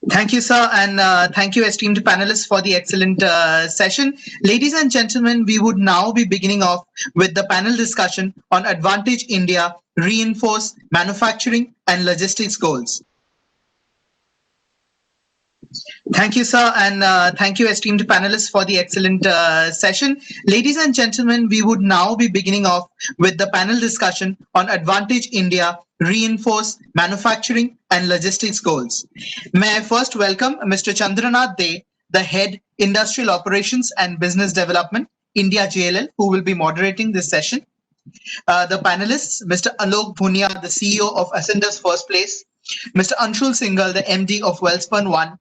Thank you, sir, and thank you, esteemed panelists, for the excellent session. Ladies and gentlemen, we would now be beginning off with the panel discussion on Advantage India, Reinforce Manufacturing and Logistics Goals. Thank you, sir, and thank you, esteemed panelists, for the excellent session. Ladies and gentlemen, we would now be beginning off with the panel discussion on Advantage India, Reinforce Manufacturing and Logistics Goals. May I first welcome Mr. Chandranath De, the Head, Industrial Operations and Business Development, India JLL, who will be moderating this session. The panelists, Mr. Alok Bhunia, the CEO of Ascendas First Place, Mr. Anshul Singhal, the MD of Wellspun One,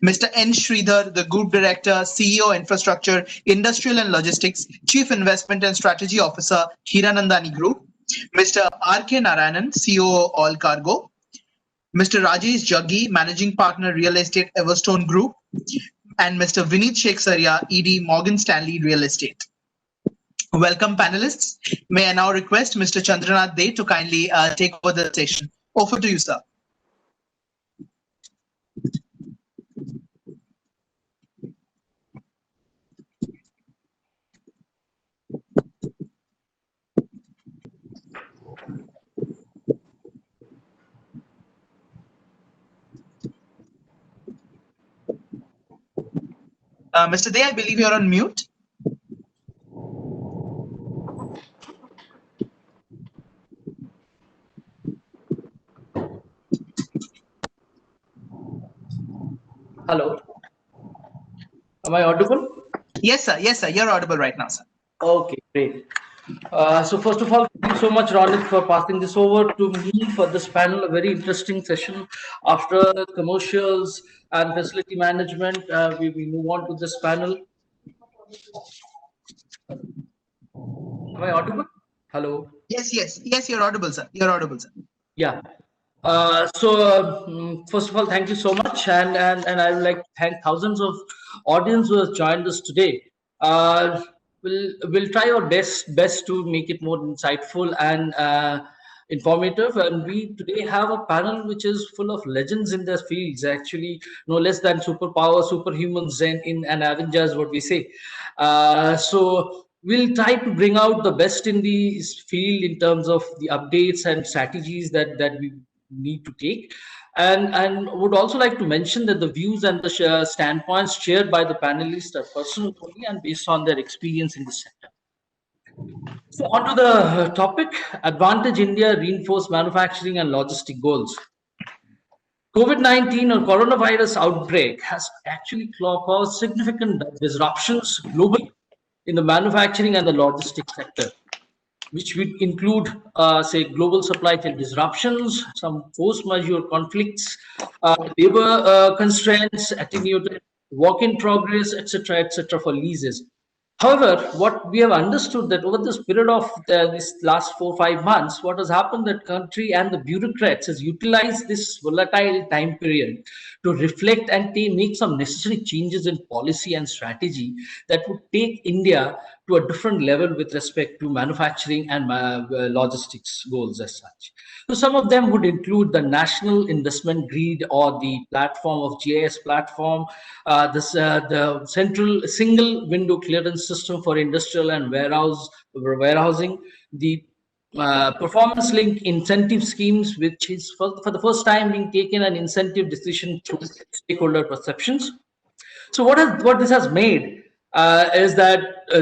Mr. N. Sridhar, the Group Director, CEO Infrastructure, Industrial and Logistics, Chief Investment and Strategy Officer, Hiranandani Group, Mr. R. K. Narayanan, CEO All Cargo, Mr. Rajesh Jaggi, Managing Partner, Real Estate Everstone Group, and Mr. Vineet Sheksaria, ED Morgan Stanley Real Estate. Welcome, panelists. May I now request Mr. Chandranath De to kindly take over the session. Over to you, sir. Mr. De, I believe you're on mute. Hello. Am I audible? Yes, sir. Yes, sir. You're audible right now, sir. Okay, great. So first of all, thank you so much, Ronit, for passing this over to me for this panel. A very interesting session. After commercials and facility management, we move on to this panel. Am I audible? Hello. Yes, yes, yes. You're audible, sir. You're audible, sir. Yeah. First of all, thank you so much, and I would like to thank thousands of audience who has joined us today. We'll try our best to make it more insightful and informative. And we today have a panel which is full of legends in their fields. Actually, no less than superpower, superhumans, and in an Avengers, what we say. So we'll try to bring out the best in the field in terms of the updates and strategies that we need to take, and would also like to mention that the views and the standpoints shared by the panelists are personal only and based on their experience in the sector. So on to the topic: Advantage India, Reinforce Manufacturing and Logistic Goals. COVID-19 or coronavirus outbreak has actually caused significant disruptions globally in the manufacturing and the logistics sector, which would include, say, global supply chain disruptions, some force majeure conflicts, labor constraints, attenuated work in progress, etc., for leases. However, what we have understood that over this period of this last 4 or 5 months, what has happened that country and the bureaucrats has utilized this volatile time period to reflect and make some necessary changes in policy and strategy that would take India to a different level with respect to manufacturing and logistics goals as such. So some of them would include the National Investment Grid or the platform of GIS platform, the central single window clearance system for industrial and warehousing, the performance linked incentive schemes, which is for the first time being taken an incentive decision through stakeholder perceptions. So what this has made is that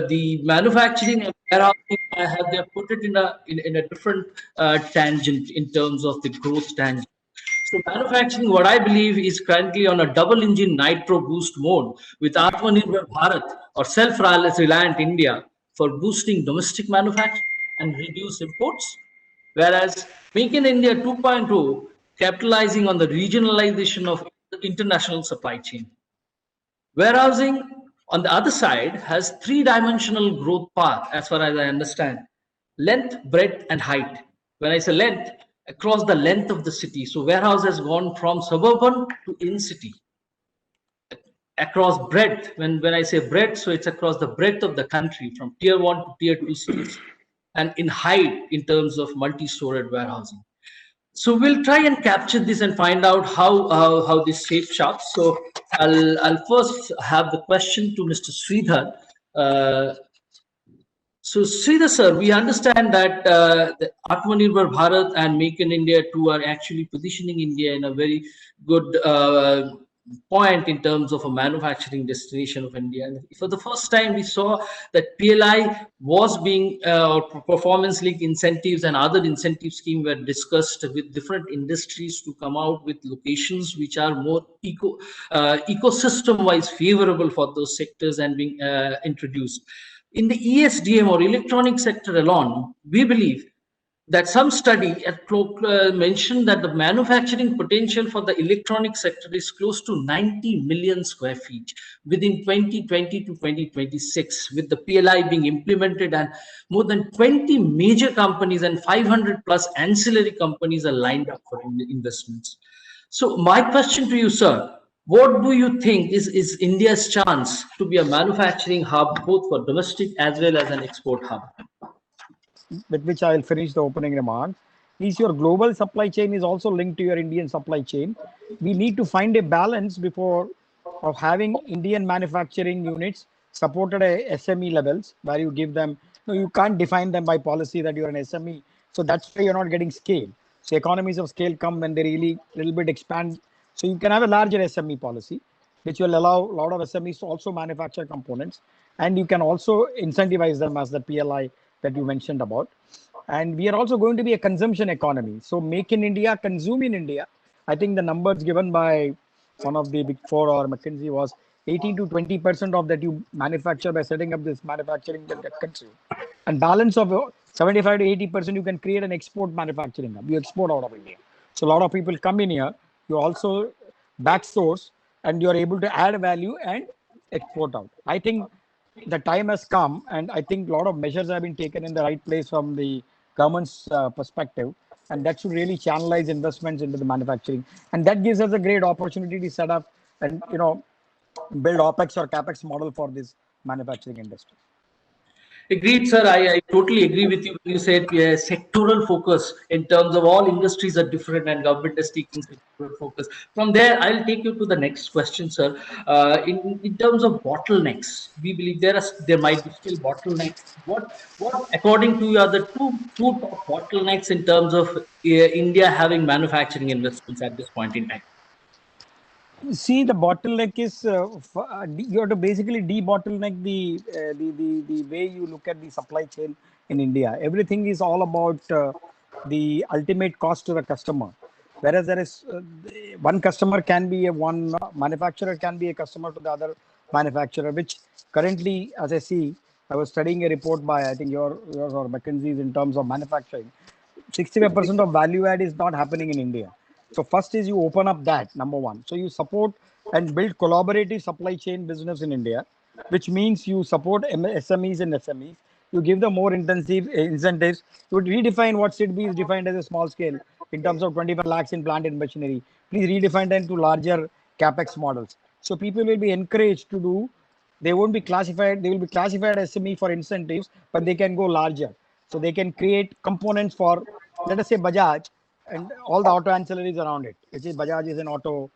the manufacturing and warehousing they put it in a different tangent in terms of the growth tangent. So manufacturing, what I believe, is currently on a double engine nitro boost mode with Atmanirbhar Bharat or self-reliant India for boosting domestic manufacturing and reduce imports, whereas Make in India 2.0 capitalizing on the regionalization of international supply chain. Warehousing, on the other side, has three-dimensional growth path, as far as I understand: length, breadth, and height. When I say length, across the length of the city. So warehouse has gone from suburban to in-city. Across breadth, when I say breadth, so it's across the breadth of the country, from tier 1 to tier 2 cities. And in height, in terms of multi-storied warehousing. So we'll try and capture this and find out how this shapes up. So I'll first have the question to Mr. Sridhar. Uh, so Sridhar sir, we understand that the Atmanirbhar Bharat and Make in India too are actually positioning India in a very good point in terms of a manufacturing destination of India. And for the first time, we saw that PLI was being or performance link incentives and other incentive scheme were discussed with different industries to come out with locations which are more ecosystem wise favorable for those sectors and being introduced. In the ESDM or electronic sector alone, we believe that some study mentioned that the manufacturing potential for the electronic sector is close to 90 million square feet within 2020 to 2026, with the PLI being implemented and more than 20 major companies and 500 plus ancillary companies are lined up for investments. So my question to you, sir, what do you think is India's chance to be a manufacturing hub both for domestic as well as an export hub? With which I will finish the opening remarks, is your global supply chain is also linked to your Indian supply chain. We need to find a balance before of having Indian manufacturing units supported at SME levels, where you give them, no, you can't define them by policy that you're an SME. So that's why you're not getting scale. So economies of scale come when they really little bit expand. So you can have a larger SME policy, which will allow a lot of SMEs to also manufacture components. And you can also incentivize them as the PLI that you mentioned about. And we are also going to be a consumption economy. So make in India, consume in India. I think the numbers given by one of the big four or McKinsey was 18 to 20% of that you manufacture by setting up this manufacturing that get consumed. And balance of 75 to 80% you can create an export manufacturing hub. You export out of India. So a lot of people come in here. You also back source and you are able to add value and export out. I think the time has come, and I think a lot of measures have been taken in the right place from the government's perspective, and that should really channelize investments into the manufacturing, and that gives us a great opportunity to set up and build OPEX or CAPEX model for this manufacturing industry. Agreed, sir. I totally agree with you when you said sectoral focus in terms of all industries are different and government is taking sectoral focus. From there, I'll take you to the next question, sir. In terms of bottlenecks, we believe there might be still bottlenecks. What according to you are the two top bottlenecks in terms of India having manufacturing investments at this point in time? See, the bottleneck is you have to basically de-bottleneck the way you look at the supply chain in India. Everything is all about the ultimate cost to the customer. Whereas there is one customer can be one manufacturer can be a customer to the other manufacturer, which currently, as I see, I was studying a report by I think yours or McKinsey's in terms of manufacturing. 65% of value add is not happening in India. So first is you open up that, number one. So you support and build collaborative supply chain business in India, which means you support SMEs and SMEs. You give them more intensive incentives. You would redefine what SIDBI is defined as a small scale in terms of 25 lakhs in plant and machinery. Please redefine them to larger capex models. So people will be encouraged to do. They won't be classified. They will be classified as SME for incentives, but they can go larger. So they can create components for, let us say, Bajaj and all the auto ancillaries around it, which is Bajaj is an auto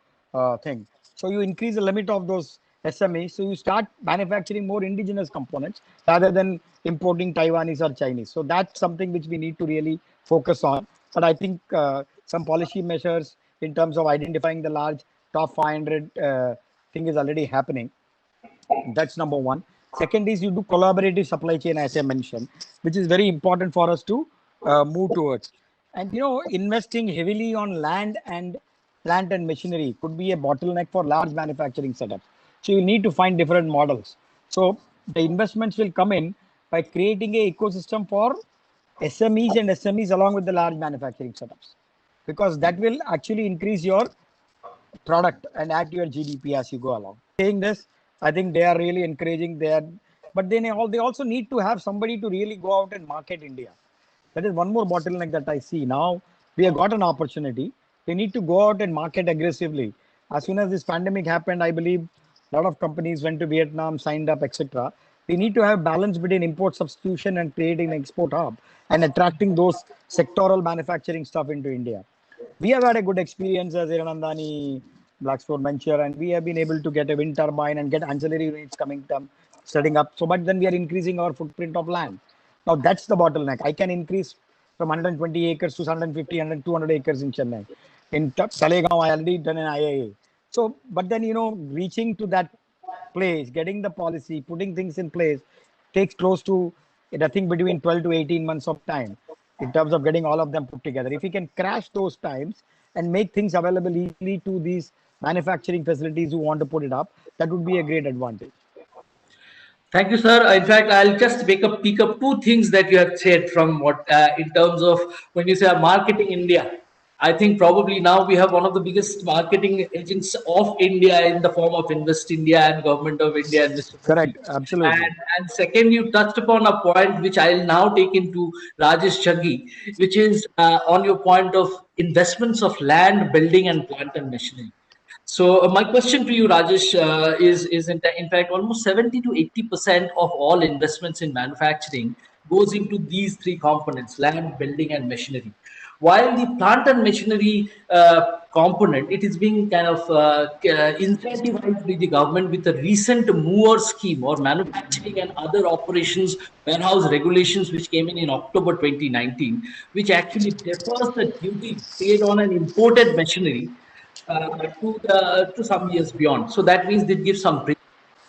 thing. So you increase the limit of those SMEs. So you start manufacturing more indigenous components rather than importing Taiwanese or Chinese. So that's something which we need to really focus on. But I think some policy measures in terms of identifying the large top 500 thing is already happening. That's number one. Second is you do collaborative supply chain, as I mentioned, which is very important for us to move towards. And investing heavily on land and plant and machinery could be a bottleneck for large manufacturing setups. So you need to find different models. So the investments will come in by creating a ecosystem for SMEs and SMEs along with the large manufacturing setups, because that will actually increase your product and add to your GDP as you go along. Saying this, I think they are really encouraging that, but then they also need to have somebody to really go out and market India. That is one more bottleneck that I see. Now we have got an opportunity. We need to go out and market aggressively. As soon as this pandemic happened, I believe a lot of companies went to Vietnam, signed up, etc. We need to have balance between import substitution and creating an export hub and attracting those sectoral manufacturing stuff into India. We have had a good experience as Hiranandani, Blackstone Venture, and we have been able to get a wind turbine and get ancillary units coming to setting up. So, but then we are increasing our footprint of land. Now that's the bottleneck. I can increase from 120 acres to 150, 200 acres in Chennai. In Talegaon, I already done an IIA. So, but then, reaching to that place, getting the policy, putting things in place takes close to, I think, between 12 to 18 months of time in terms of getting all of them put together. If we can crash those times and make things available easily to these manufacturing facilities who want to put it up, that would be a great advantage. Thank you, sir. In fact, I'll just pick up two things that you have said from what in terms of when you say marketing India. I think probably now we have one of the biggest marketing agents of India in the form of Invest India and Government of India and Mr. Modi. Correct. Absolutely. And second, you touched upon a point which I'll now take into Rajesh Chaggi, which is on your point of investments of land, building, and plant and machinery. So my question to you, Rajesh, is in fact almost 70 to 80% of all investments in manufacturing goes into these three components: land, building, and machinery. While the plant and machinery component, it is being kind of incentivized by the government with a recent mover scheme or manufacturing and other operations warehouse regulations which came in October 2019, which actually defers the duty paid on an imported machinery to some years beyond. So that means they give some break.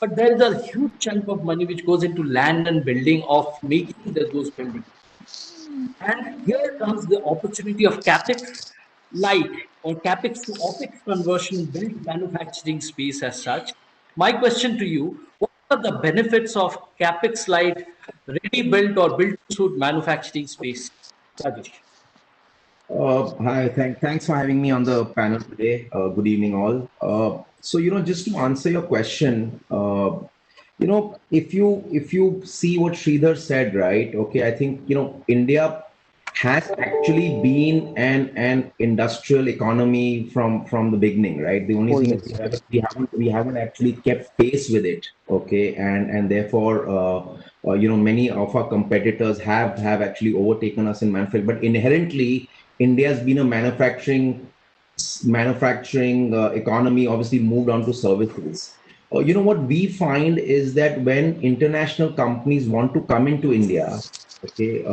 But there is a huge chunk of money which goes into land and building of making those buildings. And here comes the opportunity of capex light or capex to opex conversion built manufacturing space as such. My question to you: what are the benefits of capex light, ready built or built to suit manufacturing space? Rajesh. Hi, thanks for having me on the panel today. Good evening, all. So, just to answer your question, if you see what Sridhar said, right? Okay, I think India has actually been an industrial economy from the beginning, right? The only thing is we haven't actually kept pace with it, okay, and therefore many of our competitors have actually overtaken us in manufacturing, but inherently India has been a manufacturing economy, obviously moved on to services. What we find is that when international companies want to come into India, okay,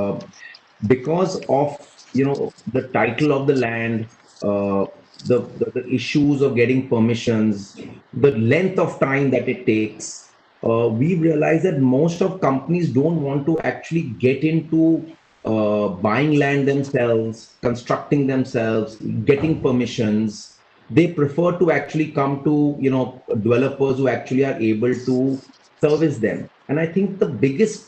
because of the title of the land, the issues of getting permissions, the length of time that it takes, we realize that most of companies don't want to actually get into buying land themselves, constructing themselves, getting permissions. They prefer to actually come to developers who actually are able to service them. And I think the biggest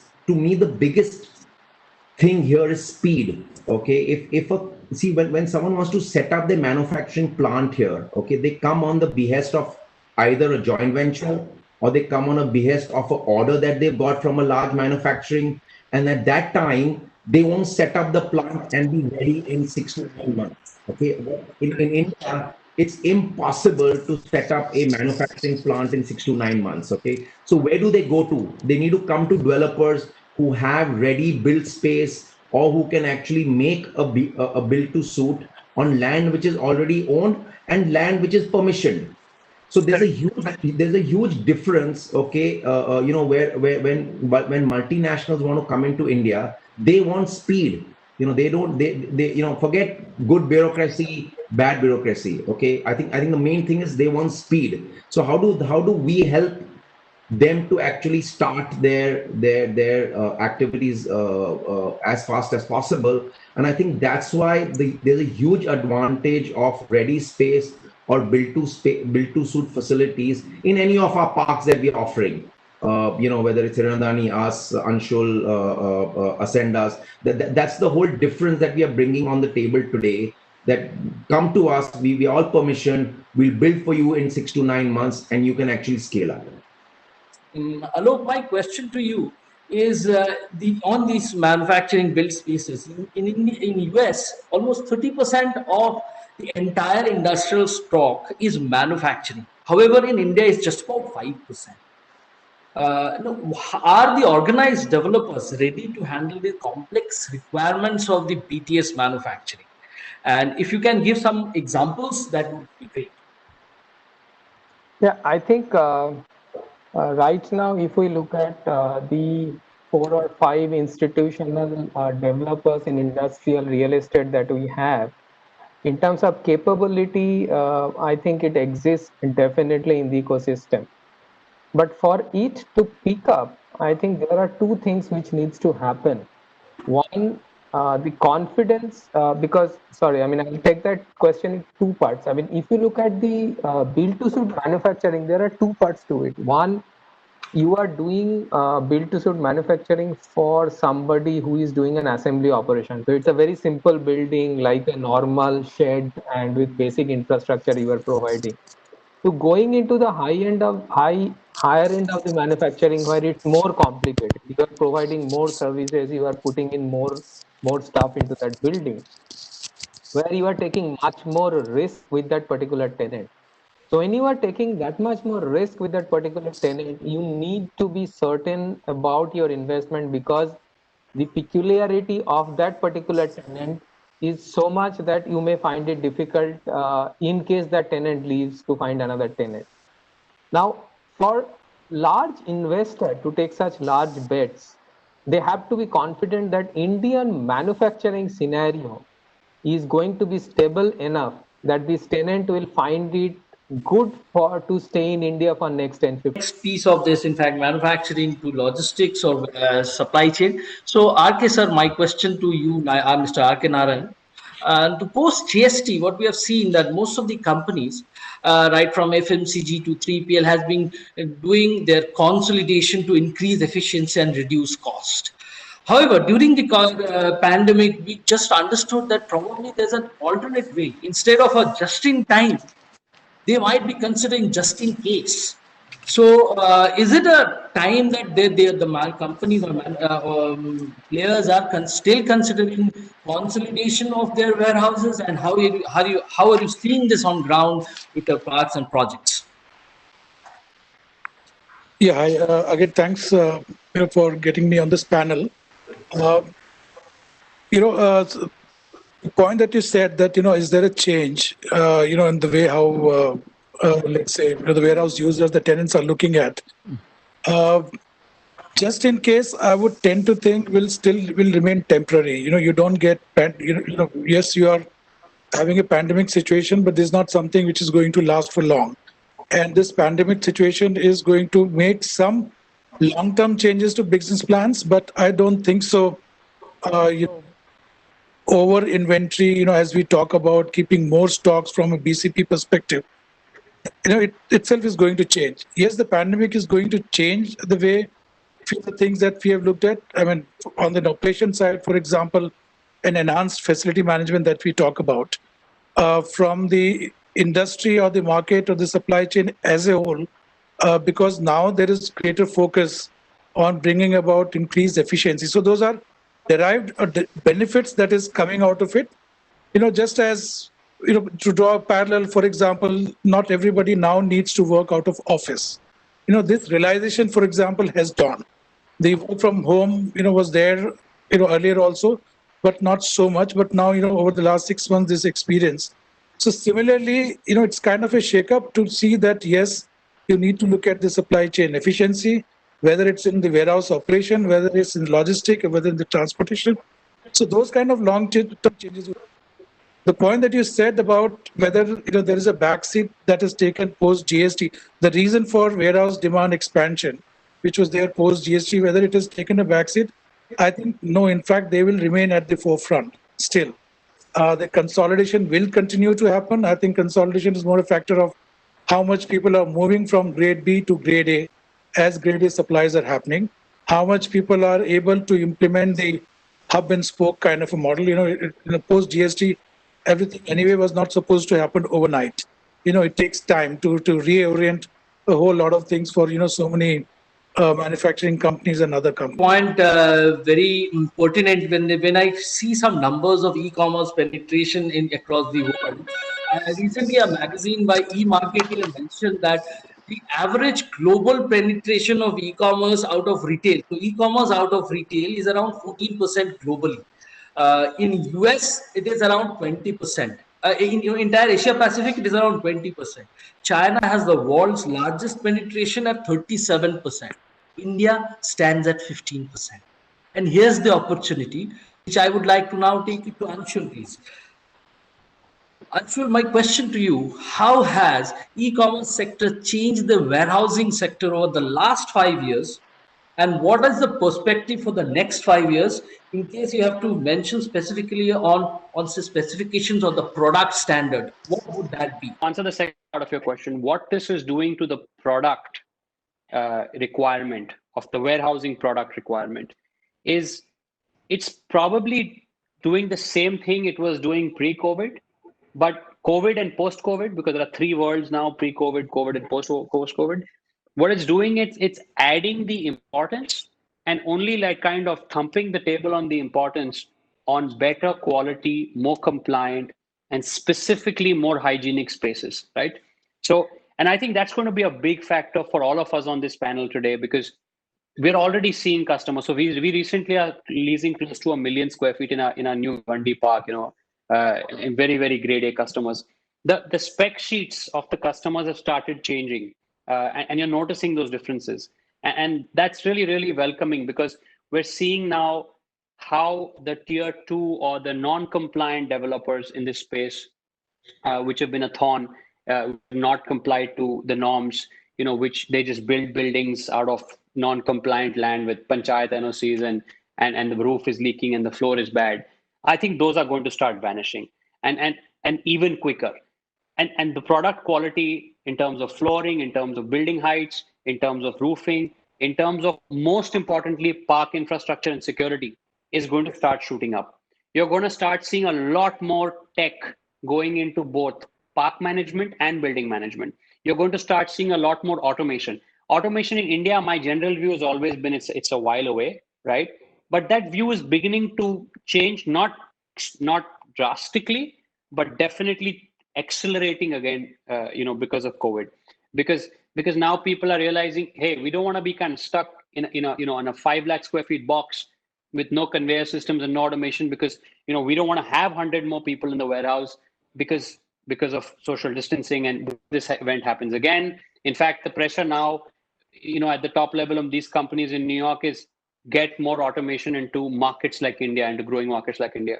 thing here is speed. Okay, when someone wants to set up their manufacturing plant here, okay, they come on the behest of either a joint venture or they come on a behest of an order that they've got from a large manufacturing, and at that time they won't set up the plant and be ready in 6 to 9 months. Okay, in India it's impossible to set up a manufacturing plant in 6 to 9 months. Okay, so where do they go to? They need to come to developers who have ready built space or who can actually make a build to suit on land which is already owned and land which is permissioned. So there's a huge difference, okay, where when multinationals want to come into India, they want speed. They forget good bureaucracy, bad bureaucracy. Okay, I think the main thing is they want speed. So how do we help them to actually start their activities as fast as possible? And I think that's why there's a huge advantage of ready space or build to suit facilities in any of our parks that we're offering. Whether it's Hiranandani, us, Anshul, Ascendas, that's the whole difference that we are bringing on the table today. That come to us, we all permission, we'll build for you in 6 to 9 months, and you can actually scale up. Alok, my question to you is on these manufacturing build spaces in US, almost 30% of the entire industrial stock is manufacturing. However, in India, it's just about 5%. Are the organized developers ready to handle the complex requirements of the BTS manufacturing? And if you can give some examples, that would be great. Yeah, I think right now, if we look at the 4 or 5 institutional developers in industrial real estate that we have, in terms of capability, I think it exists definitely in the ecosystem. But for it to pick up, I think there are two things which needs to happen. One, the confidence, because, sorry, I mean, I'll take that question in 2 parts. I mean, if you look at the build to suit manufacturing, there are 2 parts to it. One, you are doing build to suit manufacturing for somebody who is doing an assembly operation. So it's a very simple building, like a normal shed, and with basic infrastructure you are providing. So going into the higher end of the manufacturing, where it's more complicated, you are providing more services, you are putting in more stuff into that building, where you are taking much more risk with that particular tenant. So when you are taking that much more risk with that particular tenant, you need to be certain about your investment, because the peculiarity of that particular tenant is so much that you may find it difficult in case that tenant leaves to find another tenant. Now, for large investor to take such large bets, they have to be confident that Indian manufacturing scenario is going to be stable enough that this tenant will find it good for to stay in India for next 10, 15. Next piece of this, in fact, manufacturing to logistics or supply chain. So, RK sir, my question to you, Mr. RK Narayan. To post GST, what we have seen that most of the companies, right from FMCG to 3PL, has been doing their consolidation to increase efficiency and reduce cost. However, during the pandemic, we just understood that probably there's an alternate way. Instead of a just in time, they might be considering just in case. So, is it a time that the companies or players are still considering consolidation of their warehouses, and how are you seeing this on ground with your parks and projects? Yeah, again, thanks for getting me on this panel. Uh, the point that you said that, is there a change, in the way how, let's say, the warehouse users, the tenants are looking at. Just in case, I would tend to think will remain temporary. You don't get, yes, you are having a pandemic situation, but this is not something which is going to last for long. And this pandemic situation is going to make some long-term changes to business plans, but I don't think so. Over inventory, as we talk about keeping more stocks from a BCP perspective, it itself is going to change. Yes, the pandemic is going to change the way few of the things that we have looked at. I mean, on the operation side, for example, an enhanced facility management that we talk about, from the industry or the market or the supply chain as a whole, because now there is greater focus on bringing about increased efficiency. So those are derived benefits that is coming out of it. Just as, to draw a parallel, for example, not everybody now needs to work out of office. This realization, for example, has dawned. The work from home, was there, earlier also, but not so much. But now, over the last 6 months, this experience. So similarly, it's kind of a shake-up to see that, yes, you need to look at the supply chain efficiency, whether it's in the warehouse operation, whether it's in logistic, or whether in the transportation. So those kind of long-term changes. The point that you said about whether there is a backseat that is taken post GST, the reason for warehouse demand expansion, which was there post GST, whether it has taken a backseat, I think no. In fact, they will remain at the forefront still. The consolidation will continue to happen. I think consolidation is more a factor of how much people are moving from grade B to grade A as grade A supplies are happening, how much people are able to implement the hub and spoke kind of a model. Post GST, everything anyway was not supposed to happen overnight. It takes time to reorient a whole lot of things for, so many manufacturing companies and other companies. Point very pertinent when I see some numbers of e-commerce penetration across the world. Recently, a magazine by eMarketer mentioned that the average global penetration of e-commerce out of retail, so e-commerce out of retail, is around 14% globally. In US, it is around 20%. In entire Asia Pacific, it is around 20%. China has the world's largest penetration at 37%. India stands at 15%. And here's the opportunity, which I would like to now take it to Anshul, please. Anshul, my question to you, how has e-commerce sector changed the warehousing sector over the last 5 years? And what is the perspective for the next 5 years? In case you have to mention specifically on the specifications of the product standard, what would that be? Answer the second part of your question. What this is doing to the product requirement of the warehousing product requirement is it's probably doing the same thing it was doing pre-COVID, but COVID and post-COVID, because there are three worlds now: pre-COVID, COVID, and post-COVID. What it's doing is it's adding the importance and only like kind of thumping the table on the importance on better quality, more compliant, and specifically more hygienic spaces, right? So, and I think that's going to be a big factor for all of us on this panel today, because we're already seeing customers. So we recently are leasing close to 1 million square feet in our new Bundy Park, in very, very grade A customers. The spec sheets of the customers have started changing, and you're noticing those differences. And that's really, really welcoming, because we're seeing now how the tier 2 or the non-compliant developers in this space, which have been a thorn, not complied to the norms, which they just build buildings out of non-compliant land with panchayat NOCs, and the roof is leaking and the floor is bad. I think those are going to start vanishing, and even quicker. And the product quality in terms of flooring, in terms of building heights, in terms of roofing, in terms of, most importantly, park infrastructure and security is going to start shooting up. You're going to start seeing a lot more tech going into both park management and building management. You're going to start seeing a lot more automation. Automation in India, my general view has always been it's a while away, right? But that view is beginning to change, not drastically, but definitely accelerating again, because of COVID. Because now people are realizing, hey, we don't want to be kind of stuck in a 5 lakh square feet box with no conveyor systems and no automation, because we don't want to have 100 more people in the warehouse because of social distancing, and this event happens again. In fact, the pressure now, at the top level of these companies in New York is get more automation into markets like India, into growing markets like India.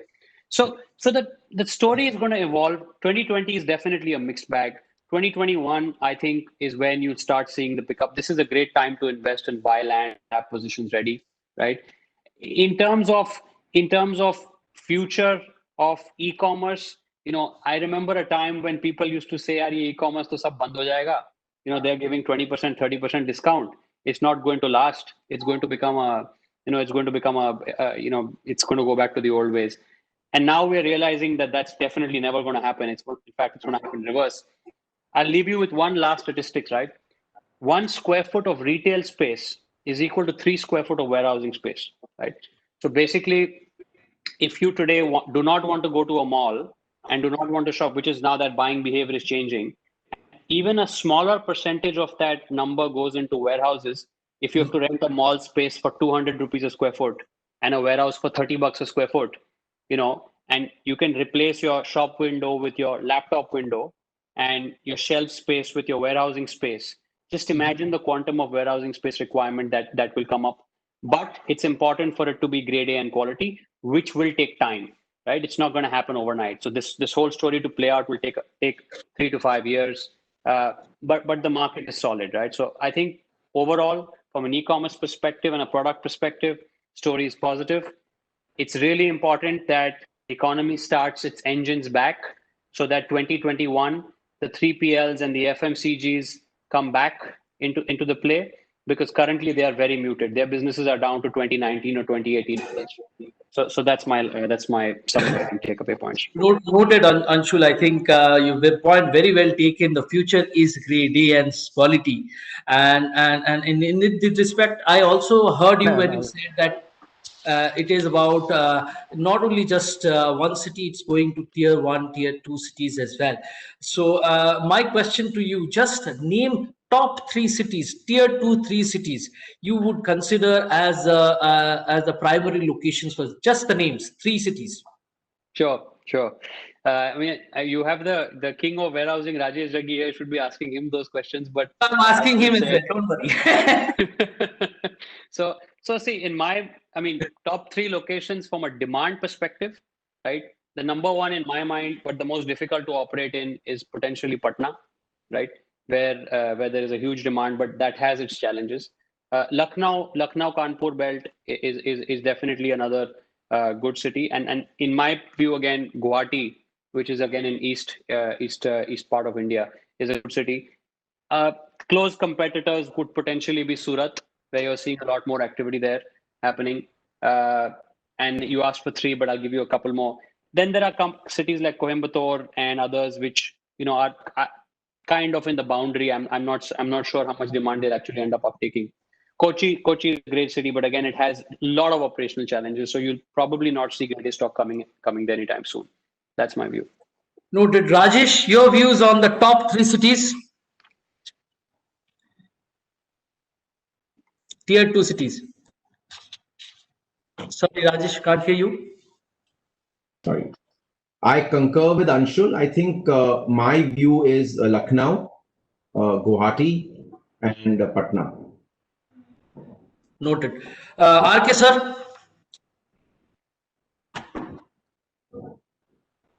So the story is going to evolve. 2020 is definitely a mixed bag. 2021, I think, is when you start seeing the pickup. This is a great time to invest and buy land, have positions ready, right? In terms of future of e-commerce, I remember a time when people used to say, "Yaar, e-commerce to sab band ho jayega." They're giving 20%, 30% discount. It's not going to last. It's going to become it's going to go back to the old ways. And now we're realizing that that's definitely never going to happen. In fact, it's going to happen in reverse. I'll leave you with one last statistics, right? 1 square foot of retail space is equal to 3 square foot of warehousing space, right? So basically, if you today do not want to go to a mall and do not want to shop, which is now that buying behavior is changing, even a smaller percentage of that number goes into warehouses. If you have to rent a mall space for 200 rupees a square foot and a warehouse for 30 bucks a square foot, and you can replace your shop window with your laptop window and your shelf space with your warehousing space. Just imagine the quantum of warehousing space requirement that will come up. But it's important for it to be grade A and quality, which will take time, right? It's not going to happen overnight. So this whole story to play out will take 3 to 5 years. But the market is solid, right? So I think overall, from an e-commerce perspective and a product perspective, story is positive. It's really important that the economy starts its engines back, so that 2021, the 3PLs and the FMCGs come back into the play, because currently they are very muted. Their businesses are down to 2019 or 2018. So that's my summary and takeaway points. Noted, Anshul. I think your point very well taken. The future is grade A and quality, and in this respect, I also heard you when you said that it is about not only just one city; it's going to tier 1, tier 2 cities as well. So my question to you: just name top three cities, tier 2, 3 cities, you would consider as the primary locations for just the names, 3 cities. Sure, sure. I mean, you have the king of warehousing, Rajesh Jaggi here. Should be asking him those questions, but I'm asking I him would as say- well. Don't worry. so see, I mean, top three locations from a demand perspective, right? The number one in my mind, but the most difficult to operate in is potentially Patna, right? Where there is a huge demand, but that has its challenges. Lucknow, Kanpur belt is definitely another good city, and in my view, again, Guwahati, which is again in east part of India, is a good city. Close competitors could potentially be Surat, where you're seeing a lot more activity there happening. And you asked for three, but I'll give you a couple more. Then there are cities like Coimbatore and others, which are kind of in the boundary. I'm not sure how much demand they'll actually end up uptaking. Kochi is a great city, but again, it has a lot of operational challenges. So you'll probably not see Grade stock coming there anytime soon. That's my view. Noted. Rajesh, your views on the top 3 cities? Tier 2 cities. Sorry, Rajesh, can't hear you. Sorry. I concur with Anshul. I think my view is Lucknow, Guwahati, and Patna. Noted. RK, sir?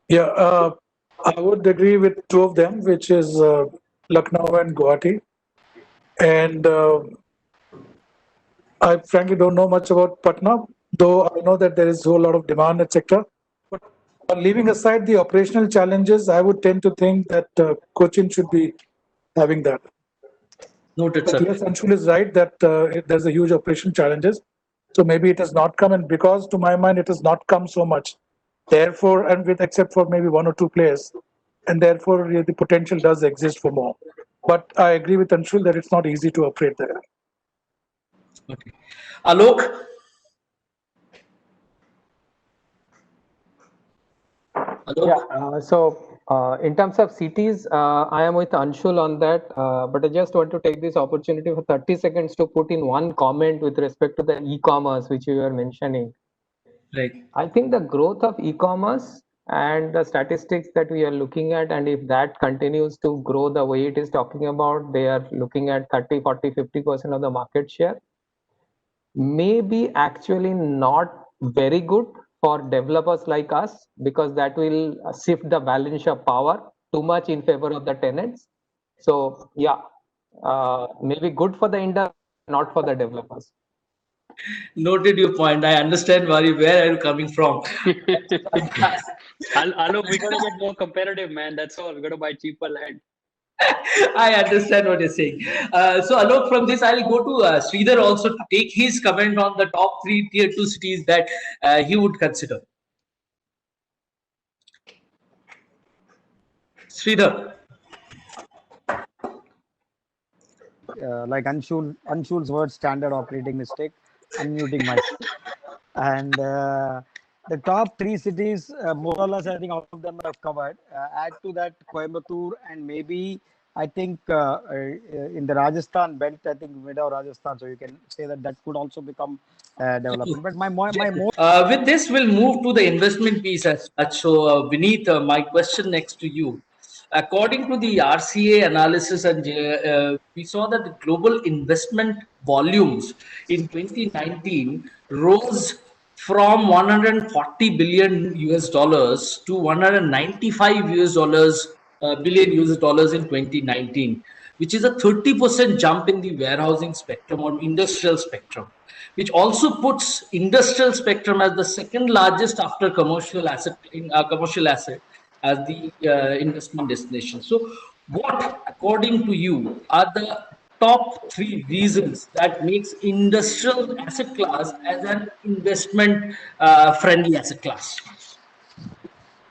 Yeah, I would agree with two of them, which is Lucknow and Guwahati. And I frankly don't know much about Patna, though I know that there is a whole lot of demand, etc. But leaving aside the operational challenges, I would tend to think that Cochin should be having that. Noted, But sir. yes, Anshul is right that there's a huge operational challenges. So maybe it has not come, and because to my mind it has not come so much. Therefore, and with except for maybe one or two players, and therefore the potential does exist for more. But I agree with Anshul that it's not easy to operate there. Okay. Alok? In terms of cities, I am with Anshul on that, but I just want to take this opportunity for 30 seconds to put in one comment with respect to the e-commerce, which you were mentioning. Right. I think the growth of e-commerce and the statistics that we are looking at, and if that continues to grow the way it is talking about, they are looking at 30, 40, 50% of the market share, may be actually not very good for developers like us, because that will shift the balance of power too much in favor of the tenants. So yeah, maybe good for the industry, not for the developers. Noted your point. I understand where are you coming from. Alok, we gotta get more competitive, man. That's all. We gotta buy cheaper land. I understand what you're saying. So Alok, from this, I'll go to Sridhar also to take his comment on the top 3 tier 2 cities that he would consider. Sridhar. Like Anshul's word, standard operating mistake, unmuting myself. And the top 3 cities, more or less, I think all of them have covered. Add to that Coimbatore, and maybe I think in the Rajasthan belt, I think mid of Rajasthan, so you can say that could also become development. But my more with this, we'll move to the investment piece as such. So, Vineet, my question next to you. According to the RCA analysis, and we saw that the global investment volumes in 2019 rose from 140 billion US dollars to 195 US dollars billion US dollars in 2019, which is a 30% jump in the warehousing spectrum or industrial spectrum, which also puts industrial spectrum as the second largest after commercial asset as the investment destination. So, what, according to you, are the top 3 reasons that makes industrial asset class as an investment friendly asset class?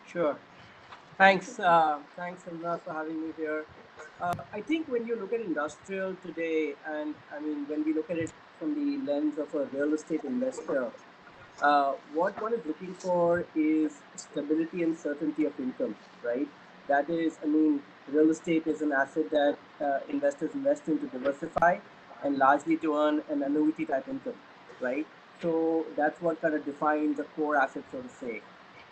Sure. Thanks, Simran, for having me here. I think when you look at industrial today, and I mean, when we look at it from the lens of a real estate investor, what one is looking for is stability and certainty of income, right? That is, I mean, real estate is an asset that investors invest in to diversify and largely to earn an annuity type income, right? So that's what kind of defines a core asset, so to say.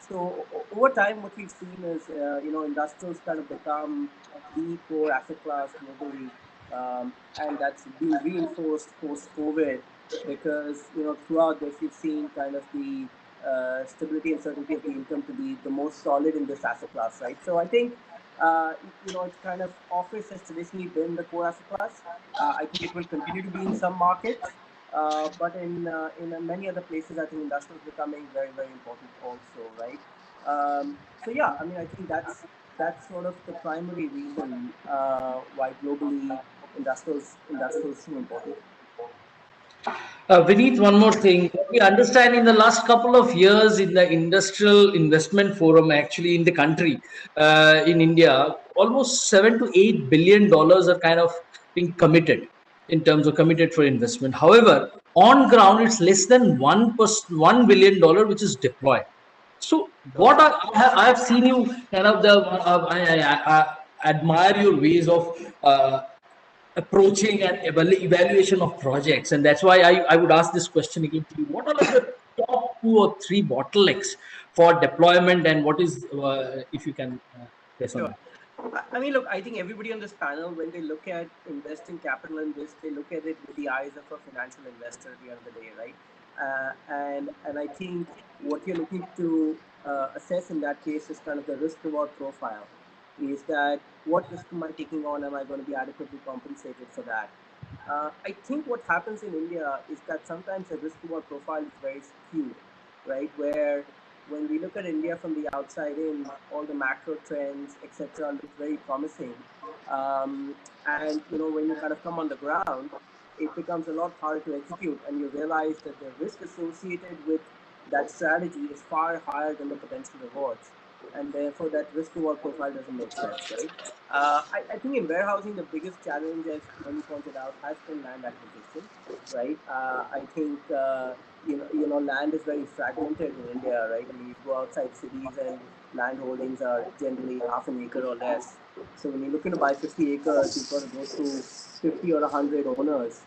So over time, what we've seen is, industrials kind of become the core asset class globally, and that's been reinforced post-COVID because throughout this we've seen kind of the stability and certainty of the income to be the most solid in this asset class, right? So I think it's kind of office has traditionally been the core asset class. I think it will continue to be in some markets, but in many other places, I think industrial is becoming very very important also, right? So yeah, I mean, I think that's sort of the primary reason why globally industrials seem important. Vineet, one more thing. What we understand in the last couple of years in the Industrial Investment Forum, actually in the country, in India, almost $7 to $8 billion are kind of being committed in terms of committed for investment. However, on ground, it's less than $1 billion which is deployed. So, what are, I have seen you kind of I admire your ways of approaching and evaluation of projects, and that's why I would ask this question again to you. What are like the top 2 or 3 bottlenecks for deployment, and what is if you can press on Sure. that? I mean, look, I think everybody on this panel, when they look at investing capital in this, they look at it with the eyes of a financial investor at the end of the day, right? And I think what you're looking to assess in that case is kind of the risk-reward profile. Is that what risk am I taking on? Am I going to be adequately compensated for that? I think what happens in India is that sometimes the risk-reward profile is very skewed, right? Where when we look at India from the outside in, all the macro trends, etc., look very promising. And when you kind of come on the ground, it becomes a lot harder to execute, and you realize that the risk associated with that strategy is far higher than the potential rewards, and therefore that risk reward profile doesn't make sense, right? I think in warehousing, the biggest challenge, as Mani pointed out, has been land acquisition, right? I think land is very fragmented in India, right? I mean, you go outside cities and land holdings are generally half an acre or less. So when you're looking to buy 50 acres, you've got to go through 50 or 100 owners,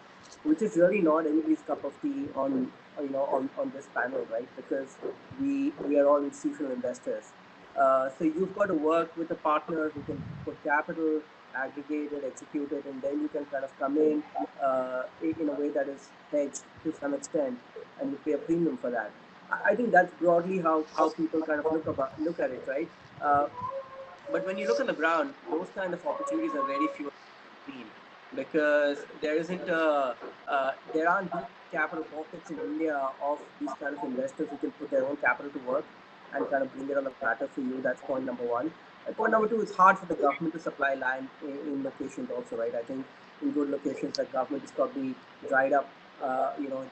which is really not anybody's cup of tea on this panel, right? Because we are all institutional investors. So you've got to work with a partner who can put capital, aggregate it, execute it, and then you can kind of come in a way that is hedged to some extent, and you pay a premium for that. I think that's broadly how people kind of look at it, right? But when you look on the ground, those kind of opportunities are very few between, because there aren't deep capital pockets in India of these kind of investors who can put their own capital to work and kind of bring it on a platter for you. That's point number one. And point number two, it's hard for the government to supply land in locations also, right? I think in good locations, the government has probably dried up,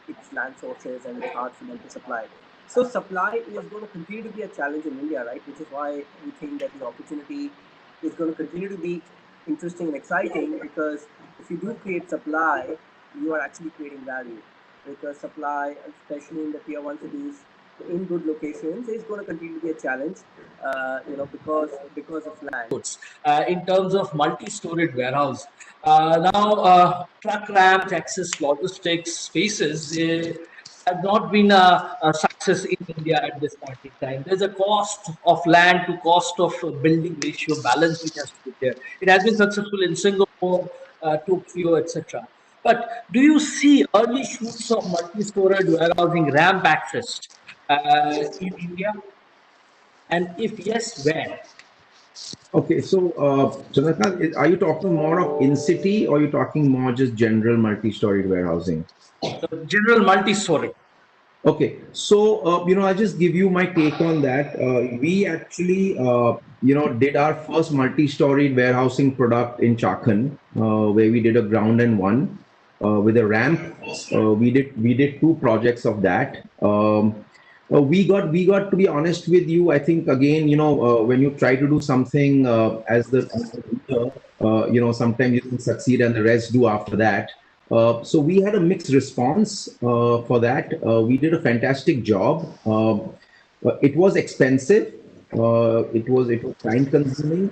its land sources, and it's hard for them to supply. So supply is going to continue to be a challenge in India, right? Which is why we think that the opportunity is going to continue to be interesting and exciting, because if you do create supply, you are actually creating value, because supply, especially in the tier 1 cities, in good locations, is going to continue to be a challenge, because of land. In terms of multi-storied warehouse, truck ramps, access logistics spaces have not been a success in India at this point in time. There's a cost of land to cost of building ratio balance which has to be there. It has been successful in Singapore, Tokyo, etc. But do you see early shoots of multi-storied warehousing ramp access in India? And if yes, where? Okay, so Chandrakant, are you talking more of in-city, or are you talking more just general multi-storied warehousing? So general multi-story. Okay, so I'll just give you my take on that. We actually did our first multi-storied warehousing product in Chakan, where we did a ground and one with a ramp. We did 2 projects of that. We got to be honest with you. I think again, when you try to do something as the leader, sometimes you can succeed and the rest do after that. So we had a mixed response for that. We did a fantastic job. It was expensive, It was time consuming,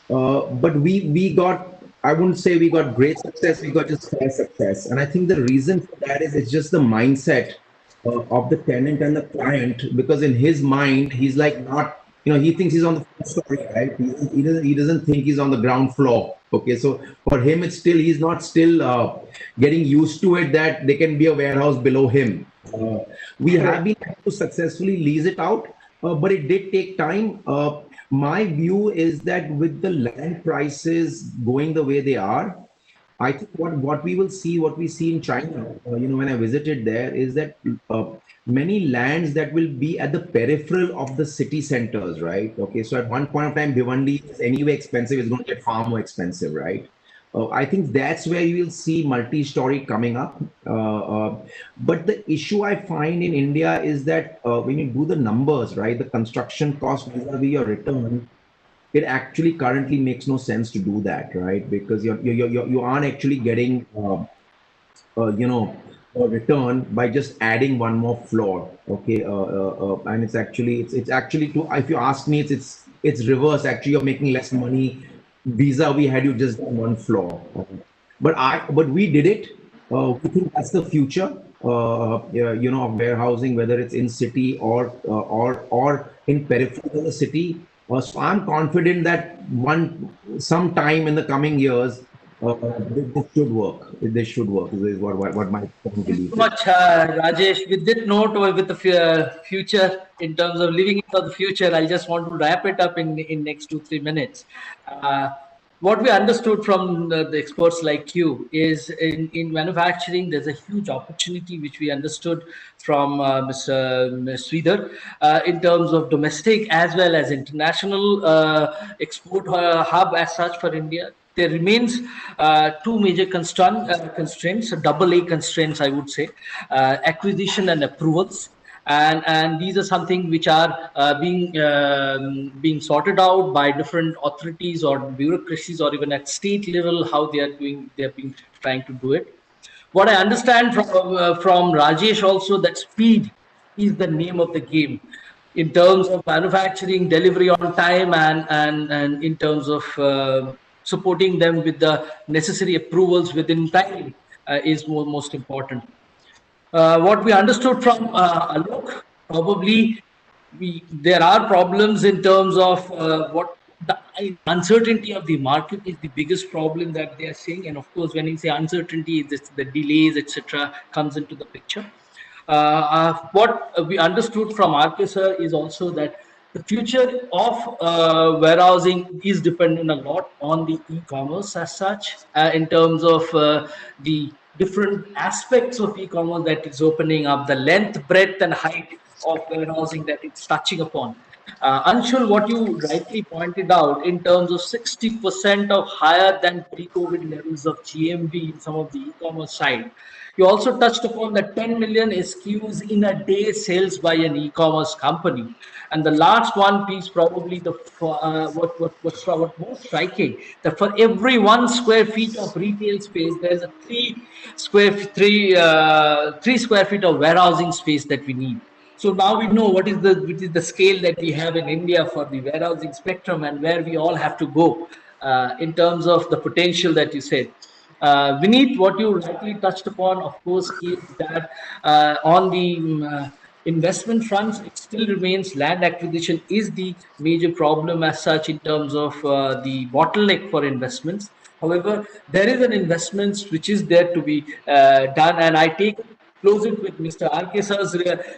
but we got. I wouldn't say we got great success. We got just fair success, and I think the reason for that is it's just the mindset of the tenant and the client. Because in his mind, he's like not. He thinks he's on the first story, right? He doesn't think he's on the ground floor. Okay, so for him, it's still he's not still getting used to it that there can be a warehouse below him. We have been able to successfully lease it out, but it did take time. My view is that with the land prices going the way they are, I think what we see in China, when I visited there, is that many lands that will be at the peripheral of the city centers, right? Okay, so at one point of time, Bhiwandi is anyway expensive; it's going to get far more expensive, right? I think that's where you will see multi-story coming up. But the issue I find in India is that when you do the numbers, right, the construction cost vis-a-vis your return, it actually currently makes no sense to do that, right? Because you aren't actually getting a return by just adding one more floor. Okay, and it's actually to, if you ask me, it's reverse. Actually, you're making less money vis-a-vis had you just done one floor. But we did it. We think that's the future. Of warehousing, whether it's in city or in periphery of the city. So I'm confident that sometime in the coming years, this should work. This should work. Is what my belief So much, Rajesh. With that note, or with the future, in terms of living for the future, I just want to wrap it up in next 2-3 minutes. What we understood from the experts like you is in manufacturing, there's a huge opportunity which we understood from Mr. Sridhar in terms of domestic as well as international export hub as such for India. There remains two major constraints, double A constraints, I would say, acquisition and approvals. And these are something which are being sorted out by different authorities or bureaucracies, or even at state level, how they are been trying to do it. What I understand from Rajesh also, that speed is the name of the game in terms of manufacturing, delivery on time, and in terms of supporting them with the necessary approvals within time is most important. What we understood from Alok, probably there are problems in terms of what the uncertainty of the market is the biggest problem that they are seeing. And of course, when you say uncertainty, it's the delays, etc., comes into the picture. What we understood from RK sir is also that the future of warehousing is dependent a lot on the e-commerce as such, in terms of the different aspects of e-commerce that is opening up, the length, breadth, and height of warehousing that it's touching upon. Anshul, what you rightly pointed out in terms of 60% of higher than pre-COVID levels of GMV in some of the e-commerce side. You also touched upon the 10 million SKUs in a day sales by an e-commerce company. And the last one piece, probably what's most striking, that for every 1 square feet of retail space, there's a 3 square feet of warehousing space that we need. So now we know what is the scale that we have in India for the warehousing spectrum, and where we all have to go in terms of the potential that you said. Vineet, what you rightly touched upon, of course, is that on the investment fronts, it still remains land acquisition is the major problem as such in terms of the bottleneck for investments. However, there is an investment which is there to be done, and I close it with Mr. R.K. Sir's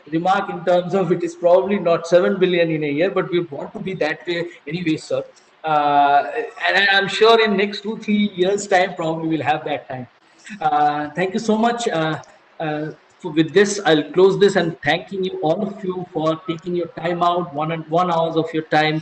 remark in terms of it is probably not 7 billion in a year, but we want to be that way anyway, sir. And I'm sure in next 2-3 years time, probably we'll have that time. Thank you so much. With this, I'll close this and thanking you, all of you, for taking your time out, 1 hour of your time